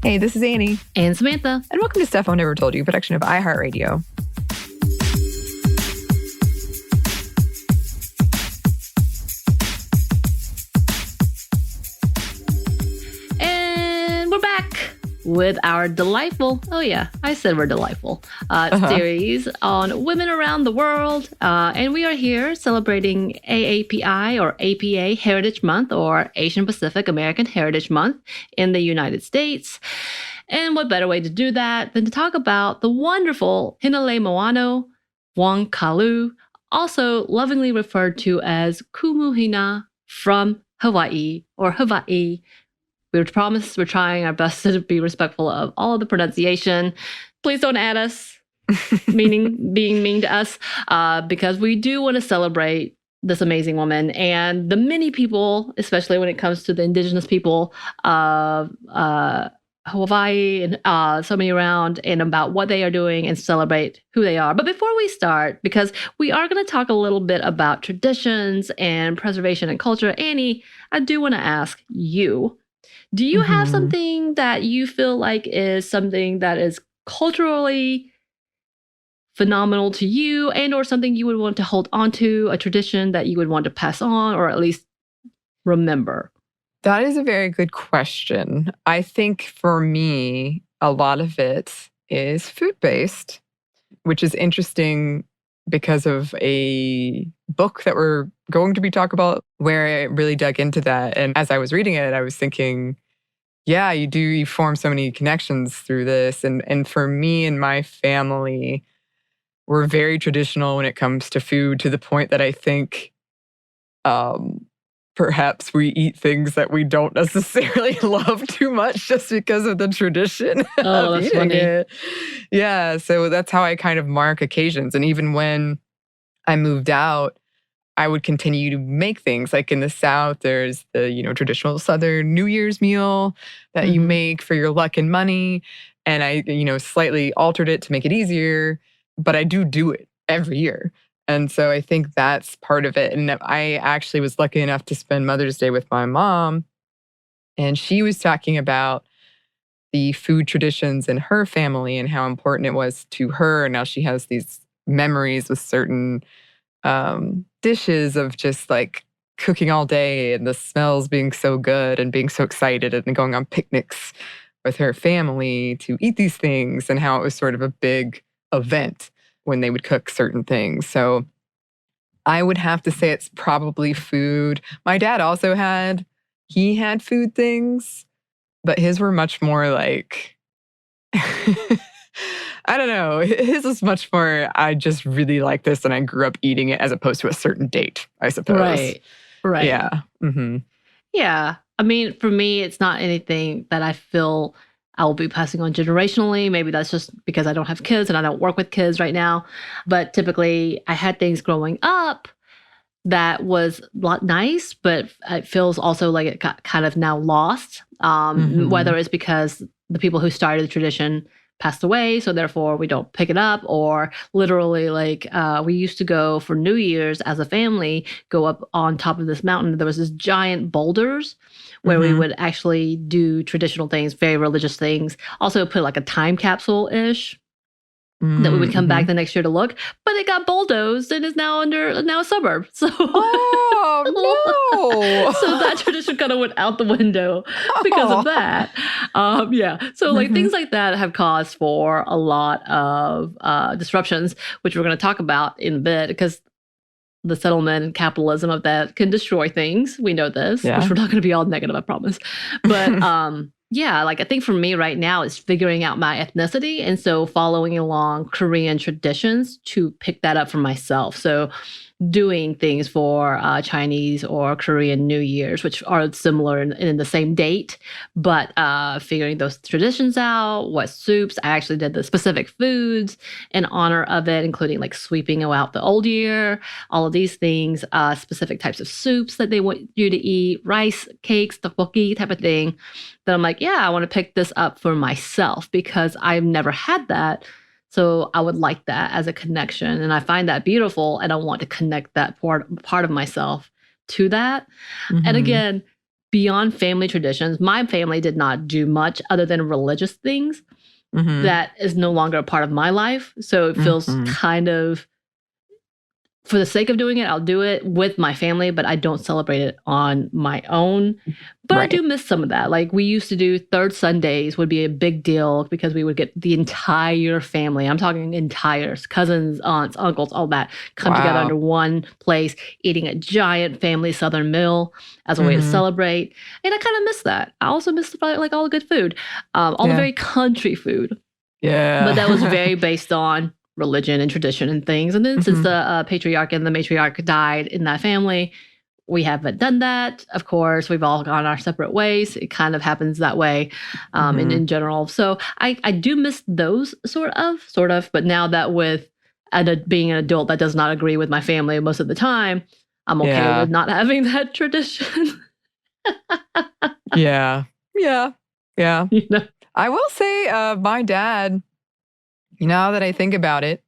Hey, this is Anney. And Samantha. And welcome to Stuff I Never Told You, a production of iHeartRadio. And we're back with our delightful, series on women around the world. And we are here celebrating AAPI or APA Heritage Month, or Asian Pacific American Heritage Month in the United States. And what better way to do that than to talk about the wonderful Hinaleimoana Wong-Kalu, also lovingly referred to as Kumuhina from Hawaii or Hawaii. We promise we're trying our best to be respectful of all of the pronunciation. Please don't add us, meaning being mean to us, because we do want to celebrate this amazing woman and the many people, especially when it comes to the indigenous people of Hawaii and so many around, and about what they are doing and celebrate who they are. But before we start, because we are going to talk a little bit about traditions and preservation and culture, Anney, I do want to ask you, do you have something that you feel like is something that is culturally phenomenal to you, and or something you would want to hold on to, a tradition that you would want to pass on or at least remember? That is a very good question. I think for me, a lot of it is food-based, which is interesting because of a book that we're going to be talking about where I really dug into that. And as I was reading it, I was thinking, yeah, you form so many connections through this. And for me and my family, we're very traditional when it comes to food, to the point that I think perhaps we eat things that we don't necessarily love too much just because of the tradition of that's eating funny. it. Yeah, so that's how I kind of mark occasions. And even when I moved out, I would continue to make things. Like in the South, there's the, traditional Southern New Year's meal that you make for your luck and money. And I, slightly altered it to make it easier, but I do it every year. And so I think that's part of it. And I actually was lucky enough to spend Mother's Day with my mom, and she was talking about the food traditions in her family and how important it was to her. And now she has these memories with certain dishes of just like cooking all day and the smells being so good and being so excited and going on picnics with her family to eat these things, and how it was sort of a big event when they would cook certain things. So I would have to say it's probably food. My dad also had food things, but his were much more like, I don't know. His was much more, I just really like this and I grew up eating it, as opposed to a certain date, I suppose. Right. Yeah. Yeah. I mean, for me, it's not anything that I feel I will be passing on generationally. Maybe that's just because I don't have kids and I don't work with kids right now. But typically, I had things growing up that was a lot nice, but it feels also like it got kind of now lost. Whether it's because the people who started the tradition passed away, so therefore we don't pick it up, or literally like we used to go for New Year's as a family, go up on top of this mountain. There was this giant boulders where we would actually do traditional things, very religious things. Also put like a time capsule-ish that we would come back the next year to look, but it got bulldozed and is now a suburb. So, no. So that tradition kind of went out the window because of that. So like things like that have caused for a lot of disruptions, which we're going to talk about in a bit, because the settlement and capitalism of that can destroy things. We know this, which we're not going to be all negative, I promise. But like I think for me right now, it's figuring out my ethnicity. And so following along Korean traditions to pick that up for myself. So doing things for Chinese or Korean New Year's, which are similar in the same date, but figuring those traditions out, what soups. I actually did the specific foods in honor of it, including like sweeping out the old year, all of these things, specific types of soups that they want you to eat, rice, cakes, tteokbokki type of thing. That I'm like, yeah, I want to pick this up for myself because I've never had that. So I would like that as a connection. And I find that beautiful. And I want to connect that part of myself to that. And again, beyond family traditions, my family did not do much other than religious things. That is no longer a part of my life. So it feels kind of, for the sake of doing it, I'll do it with my family, but I don't celebrate it on my own. But I do miss some of that. Like we used to do third Sundays would be a big deal because we would get the entire family. I'm talking entire cousins, aunts, uncles, all that come together under one place, eating a giant family Southern meal as a way to celebrate. And I kind of miss that. I also miss like all the good food, all the very country food. Yeah. But that was very based on religion and tradition and things. And then since the patriarch and the matriarch died in that family, we haven't done that. Of course, we've all gone our separate ways. It kind of happens that way in general. So I do miss those sort of. But now that with being an adult that does not agree with my family most of the time, I'm okay with not having that tradition. Yeah. You know? I will say my dad, now that I think about it,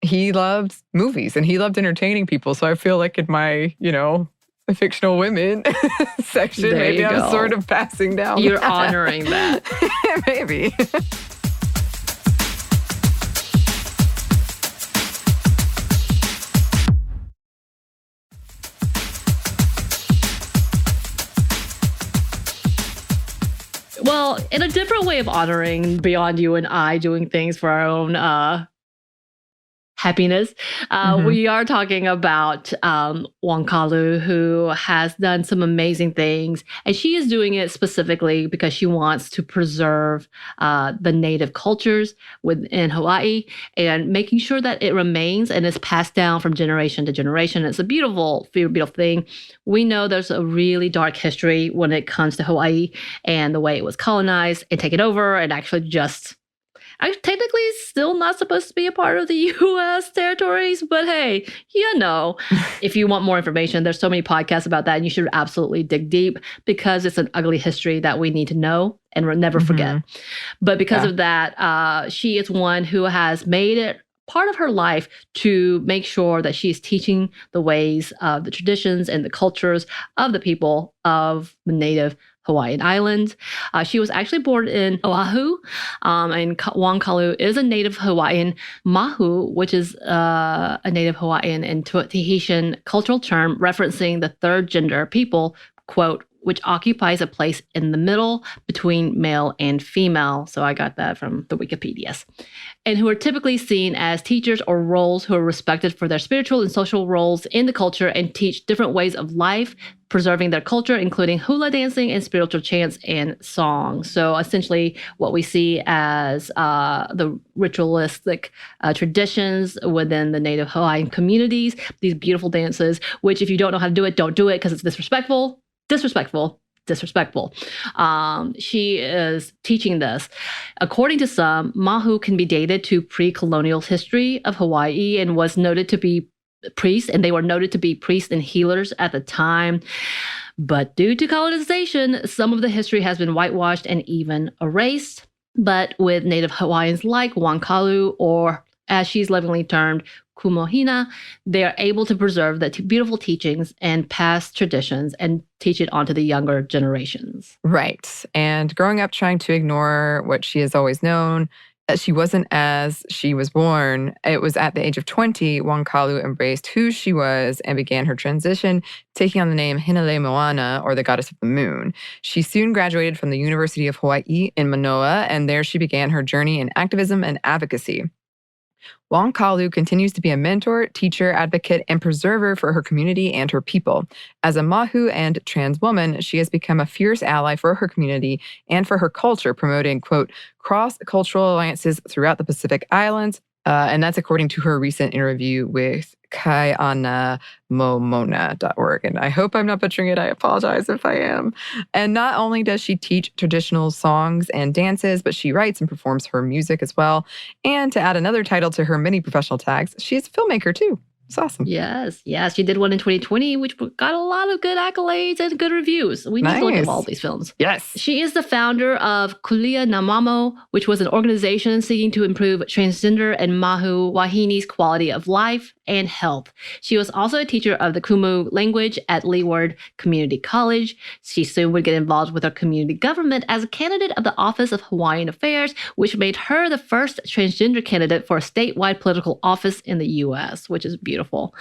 he loved movies and he loved entertaining people. So I feel like in my, fictional women section, maybe I'm sort of passing down. You're honoring that. Maybe. Well, in a different way of honoring beyond you and I doing things for our own happiness, we are talking about Wong-Kalu, who has done some amazing things. And she is doing it specifically because she wants to preserve the native cultures within Hawaii and making sure that it remains and is passed down from generation to generation. It's a beautiful, beautiful thing. We know there's a really dark history when it comes to Hawaii and the way it was colonized and taken over and actually just technically still not supposed to be a part of the U.S. territories, but hey, if you want more information, there's so many podcasts about that, and you should absolutely dig deep because it's an ugly history that we need to know and never forget. But because of that, she is one who has made it part of her life to make sure that she is teaching the ways of the traditions and the cultures of the people of the native Hawaiian Islands. She was actually born in Oahu, and Wong-Kalu is a native Hawaiian. Mahu, which is a native Hawaiian and Tahitian cultural term referencing the third gender people, quote, which occupies a place in the middle between male and female. So I got that from the Wikipedias. And who are typically seen as teachers or roles who are respected for their spiritual and social roles in the culture and teach different ways of life, preserving their culture, including hula dancing and spiritual chants and songs. So essentially what we see as the ritualistic traditions within the native Hawaiian communities, these beautiful dances, which if you don't know how to do it, don't do it because it's disrespectful. She is teaching this. According to some, Mahu can be dated to pre-colonial history of Hawaii and was noted to be priests, and they were noted to be priests and healers at the time. But due to colonization, some of the history has been whitewashed and even erased. But with Native Hawaiians like Wong-Kalu, or as she's lovingly termed, Kumohina, they are able to preserve the beautiful teachings and past traditions and teach it onto the younger generations. Right. And growing up trying to ignore what she has always known, that she wasn't as she was born, it was at the age of 20, Wong-Kalu embraced who she was and began her transition, taking on the name Hinaleimoana, or the goddess of the moon. She soon graduated from the University of Hawaii in Manoa, and there she began her journey in activism and advocacy. Wong-Kalu continues to be a mentor, teacher, advocate, and preserver for her community and her people. As a Mahu and trans woman, she has become a fierce ally for her community and for her culture, promoting, quote, cross-cultural alliances throughout the Pacific Islands. And that's according to her recent interview with kaianamomona.org. And I hope I'm not butchering it. I apologize if I am. And not only does she teach traditional songs and dances, but she writes and performs her music as well. And to add another title to her many professional tags, she's a filmmaker too. It's awesome. Yes. She did one in 2020, which got a lot of good accolades and good reviews. We need to look at all these films. Yes. She is the founder of Kulia Namamo, which was an organization seeking to improve transgender and Mahu Wahini's quality of life and health. She was also a teacher of the Kumu language at Leeward Community College. She soon would get involved with her community government as a candidate of the Office of Hawaiian Affairs, which made her the first transgender candidate for a statewide political office in the U.S., which is beautiful.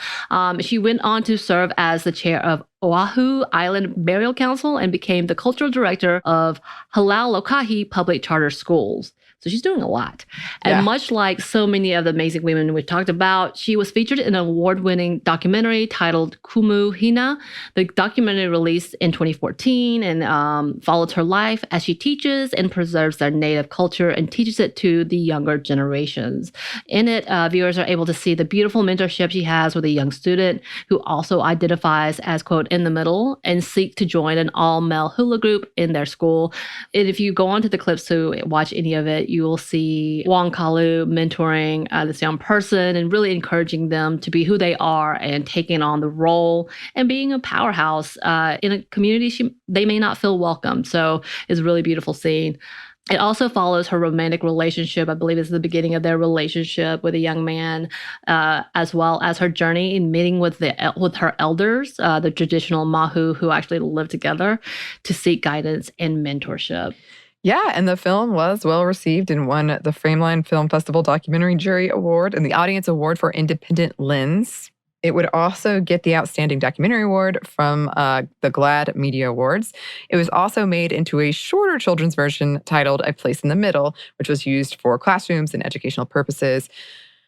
She went on to serve as the chair of Oahu Island Burial Council and became the cultural director of Halal Lokahi Public Charter Schools. So she's doing a lot. And much like so many of the amazing women we talked about, she was featured in an award-winning documentary titled Kumu Hina. The documentary released in 2014 and follows her life as she teaches and preserves their native culture and teaches it to the younger generations. In it, viewers are able to see the beautiful mentorship she has with a young student who also identifies as, quote, in the middle and seek to join an all-male hula group in their school. And if you go onto the clips to watch any of it, you will see Wong-Kalu mentoring this young person and really encouraging them to be who they are and taking on the role and being a powerhouse in a community they may not feel welcome. So it's a really beautiful scene. It also follows her romantic relationship. I believe it's the beginning of their relationship with a young man, as well as her journey in meeting with her elders, the traditional Mahu who actually live together to seek guidance and mentorship. Yeah, and the film was well received and won the Frameline Film Festival Documentary Jury Award and the Audience Award for Independent Lens. It would also get the Outstanding Documentary Award from the GLAAD Media Awards. It was also made into a shorter children's version titled A Place in the Middle, which was used for classrooms and educational purposes.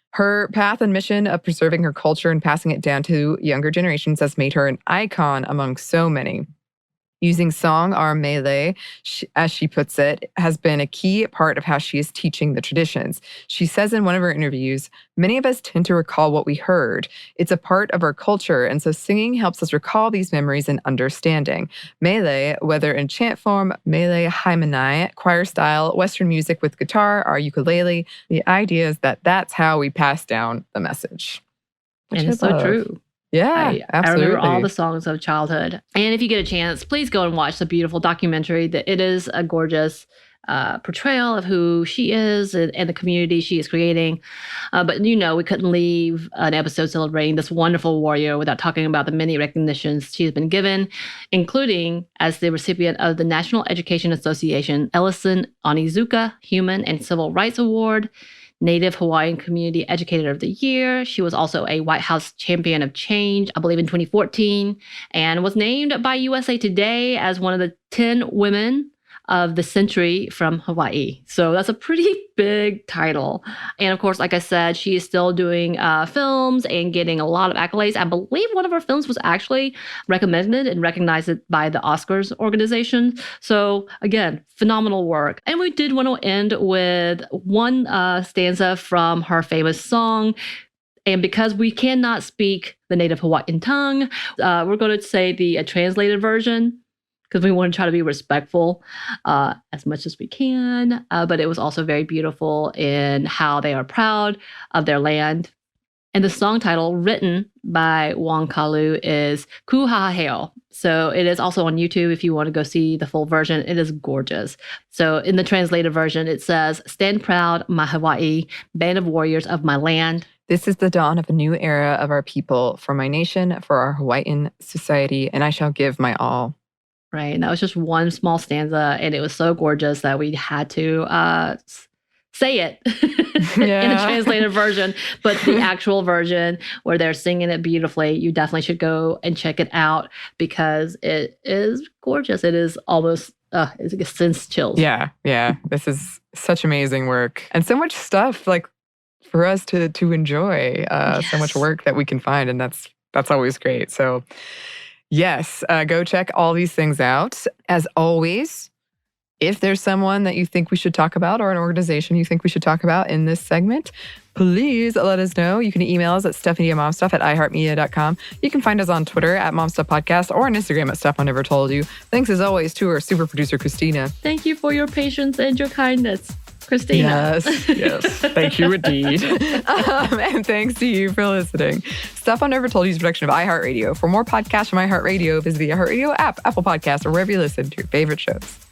Her path and mission of preserving her culture and passing it down to younger generations has made her an icon among so many. Using song or mele, as she puts it, has been a key part of how she is teaching the traditions. She says in one of her interviews, many of us tend to recall what we heard. It's a part of our culture, and so singing helps us recall these memories and understanding. Mele, whether in chant form, mele haimanai, choir style, Western music with guitar, or ukulele, the idea is that that's how we pass down the message. And it's so true. Yeah, absolutely. I remember all the songs of childhood. And if you get a chance, please go and watch the beautiful documentary. It is a gorgeous portrayal of who she is and the community she is creating. But we couldn't leave an episode celebrating this wonderful warrior without talking about the many recognitions she has been given, including as the recipient of the National Education Association Ellison Onizuka Human and Civil Rights Award, Native Hawaiian Community Educator of the Year. She was also a White House Champion of Change, I believe in 2014, and was named by USA Today as one of the 10 women of the century from Hawaii. So that's a pretty big title. And of course, like I said, she is still doing films and getting a lot of accolades. I believe one of her films was actually recommended and recognized by the Oscars organization. So again, phenomenal work. And we did want to end with one stanza from her famous song. And because we cannot speak the native Hawaiian tongue, we're going to say the translated version, because we want to try to be respectful as much as we can. But it was also very beautiful in how they are proud of their land. And the song title, written by Wong-Kalu, is Kuhaheo. So it is also on YouTube if you want to go see the full version. It is gorgeous. So in the translated version, it says, "Stand proud, my Hawaii, band of warriors of my land. This is the dawn of a new era of our people, for my nation, for our Hawaiian society, and I shall give my all." Right. And that was just one small stanza. And it was so gorgeous that we had to say it in the translated version. But the actual version where they're singing it beautifully, you definitely should go and check it out because it is gorgeous. It is almost, it sends chills. Yeah. This is such amazing work. And so much stuff like for us to enjoy. So much work that we can find. And that's always great. So yes, go check all these things out. As always, if there's someone that you think we should talk about or an organization you think we should talk about in this segment, please let us know. You can email us at stephaniemomstuff@iheartmedia.com. You can find us on Twitter @momstuffpodcast or on Instagram @stuffIneverToldYou. Thanks as always to our super producer, Christina. Thank you for your patience and your kindness, Christina. Yes. Thank you indeed. And thanks to you for listening. Stuff I Never Told You is a production of iHeartRadio. For more podcasts from iHeartRadio, visit the iHeartRadio app, Apple Podcasts, or wherever you listen to your favorite shows.